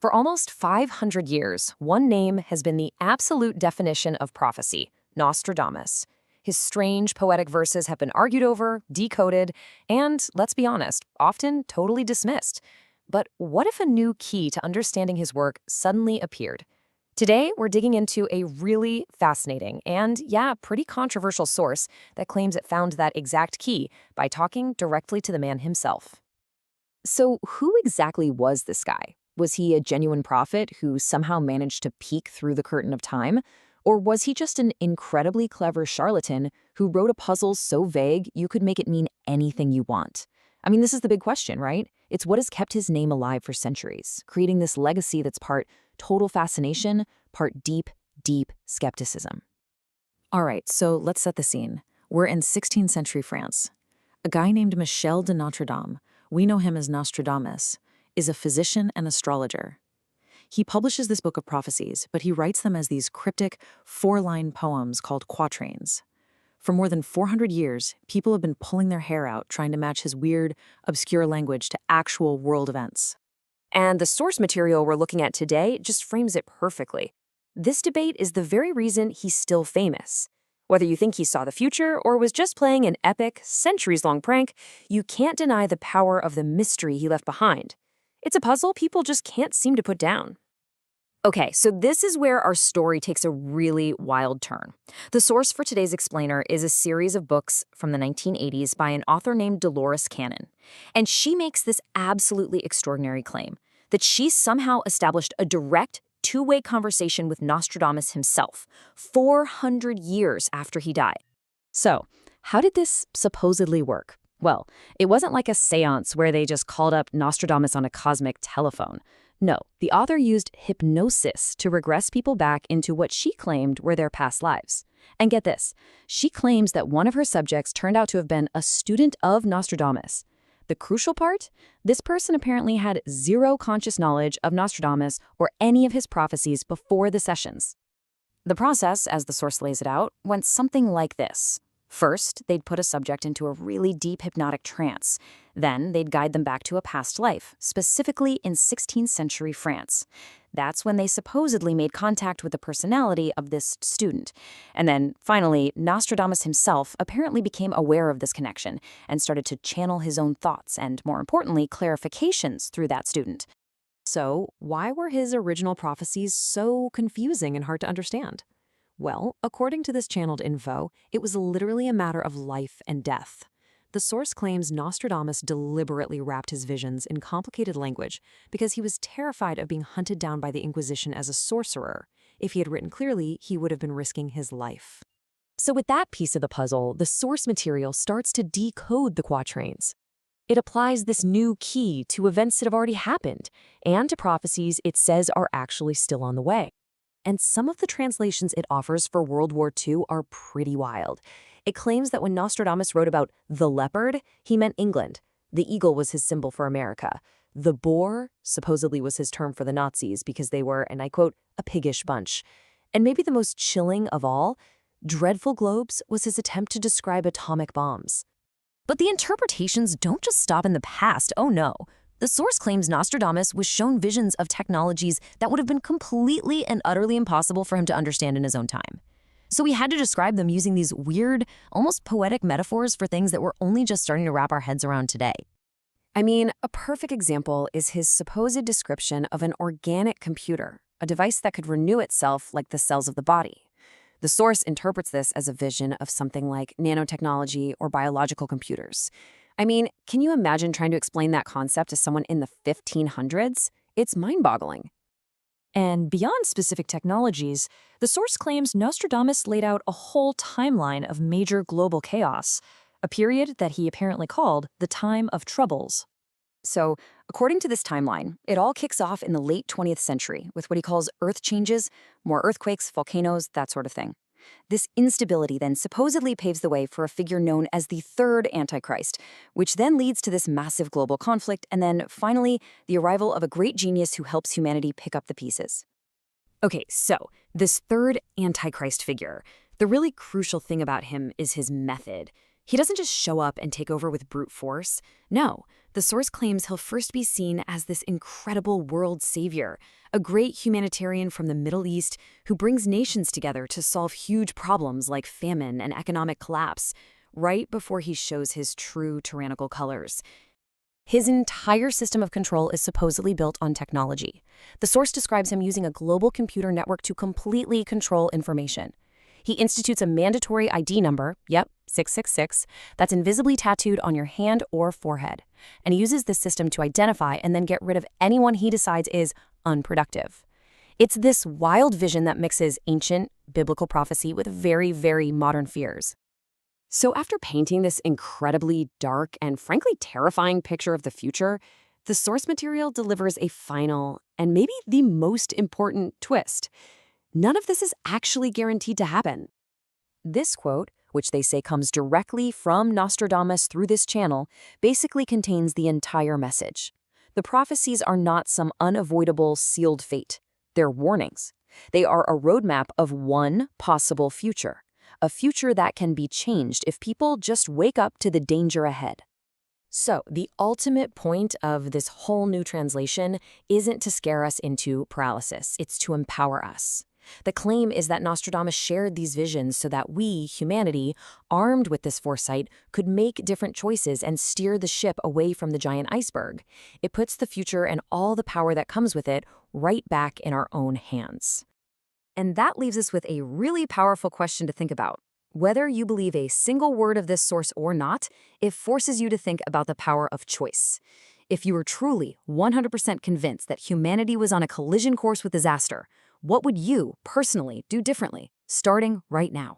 For almost 500 years, one name has been the absolute definition of prophecy: Nostradamus. His strange poetic verses have been argued over, decoded, and, let's be honest, often totally dismissed. But what if a new key to understanding his work suddenly appeared? Today, we're digging into a really fascinating and, yeah, pretty controversial source that claims it found that exact key by talking directly to the man himself. So, who exactly was this guy? Was he a genuine prophet who somehow managed to peek through the curtain of time? Or was he just an incredibly clever charlatan who wrote a puzzle so vague you could make it mean anything you want? I mean, this is the big question, right? It's what has kept his name alive for centuries, creating this legacy that's part total fascination, part deep, deep skepticism. All right, so let's set the scene. We're in 16th century France. A guy named Michel de Notre Dame, we know him as Nostradamus, is a physician and astrologer. He publishes this book of prophecies, but he writes them as these cryptic, four-line poems called quatrains. For more than 400 years, people have been pulling their hair out trying to match his weird, obscure language to actual world events. And the source material we're looking at today just frames it perfectly. This debate is the very reason he's still famous. Whether you think he saw the future or was just playing an epic, centuries-long prank, you can't deny the power of the mystery he left behind. It's a puzzle people just can't seem to put down. Okay, so this is where our story takes a really wild turn. The source for today's explainer is a series of books from the 1980s by an author named Dolores Cannon. And she makes this absolutely extraordinary claim that she somehow established a direct, two-way conversation with Nostradamus himself, 400 years after he died. So, how did this supposedly work? Well, it wasn't like a seance where they just called up Nostradamus on a cosmic telephone. No, the author used hypnosis to regress people back into what she claimed were their past lives. And get this, she claims that one of her subjects turned out to have been a student of Nostradamus. The crucial part? This person apparently had zero conscious knowledge of Nostradamus or any of his prophecies before the sessions. The process, as the source lays it out, went something like this. First, they'd put a subject into a really deep hypnotic trance. Then, they'd guide them back to a past life, specifically in 16th century France. That's when they supposedly made contact with the personality of this student. And then, finally, Nostradamus himself apparently became aware of this connection and started to channel his own thoughts and, more importantly, clarifications through that student. So, why were his original prophecies so confusing and hard to understand? Well, according to this channeled info, it was literally a matter of life and death. The source claims Nostradamus deliberately wrapped his visions in complicated language because he was terrified of being hunted down by the Inquisition as a sorcerer. If he had written clearly, he would have been risking his life. So with that piece of the puzzle, the source material starts to decode the quatrains. It applies this new key to events that have already happened and to prophecies it says are actually still on the way. And some of the translations it offers for World War II are pretty wild. It claims that when Nostradamus wrote about the leopard, he meant England. The eagle was his symbol for America. The boar supposedly was his term for the Nazis because they were, and I quote, a piggish bunch. And maybe the most chilling of all, dreadful globes was his attempt to describe atomic bombs. But the interpretations don't just stop in the past, oh no. The source claims Nostradamus was shown visions of technologies that would have been completely and utterly impossible for him to understand in his own time. So he had to describe them using these weird, almost poetic metaphors for things that we're only just starting to wrap our heads around today. I mean, a perfect example is his supposed description of an organic computer, a device that could renew itself like the cells of the body. The source interprets this as a vision of something like nanotechnology or biological computers. I mean, can you imagine trying to explain that concept to someone in the 1500s? It's mind-boggling. And beyond specific technologies, the source claims Nostradamus laid out a whole timeline of major global chaos, a period that he apparently called the Time of Troubles. So, according to this timeline, it all kicks off in the late 20th century with what he calls earth changes, more earthquakes, volcanoes, that sort of thing. This instability then supposedly paves the way for a figure known as the third Antichrist, which then leads to this massive global conflict and then, finally, the arrival of a great genius who helps humanity pick up the pieces. Okay, so this third Antichrist figure, the really crucial thing about him is his method. He doesn't just show up and take over with brute force. No, The source claims he'll first be seen as this incredible world savior, a great humanitarian from the Middle East who brings nations together to solve huge problems like famine and economic collapse, right before he shows his true tyrannical colors. His entire system of control is supposedly built on technology. The source describes him using a global computer network to completely control information. He institutes a mandatory ID number, yep, 666, that's invisibly tattooed on your hand or forehead. And he uses this system to identify and then get rid of anyone he decides is unproductive. It's this wild vision that mixes ancient biblical prophecy with very, very modern fears. So after painting this incredibly dark and frankly terrifying picture of the future, the source material delivers a final and maybe the most important twist. None of this is actually guaranteed to happen. This quote, which they say comes directly from Nostradamus through this channel, basically contains the entire message. The prophecies are not some unavoidable sealed fate. They're warnings. They are a roadmap of one possible future. A future that can be changed if people just wake up to the danger ahead. So, the ultimate point of this whole new translation isn't to scare us into paralysis, it's to empower us. The claim is that Nostradamus shared these visions so that we, humanity, armed with this foresight, could make different choices and steer the ship away from the giant iceberg. It puts the future and all the power that comes with it right back in our own hands. And that leaves us with a really powerful question to think about. Whether you believe a single word of this source or not, it forces you to think about the power of choice. If you were truly 100% convinced that humanity was on a collision course with disaster, what would you, personally, do differently, starting right now?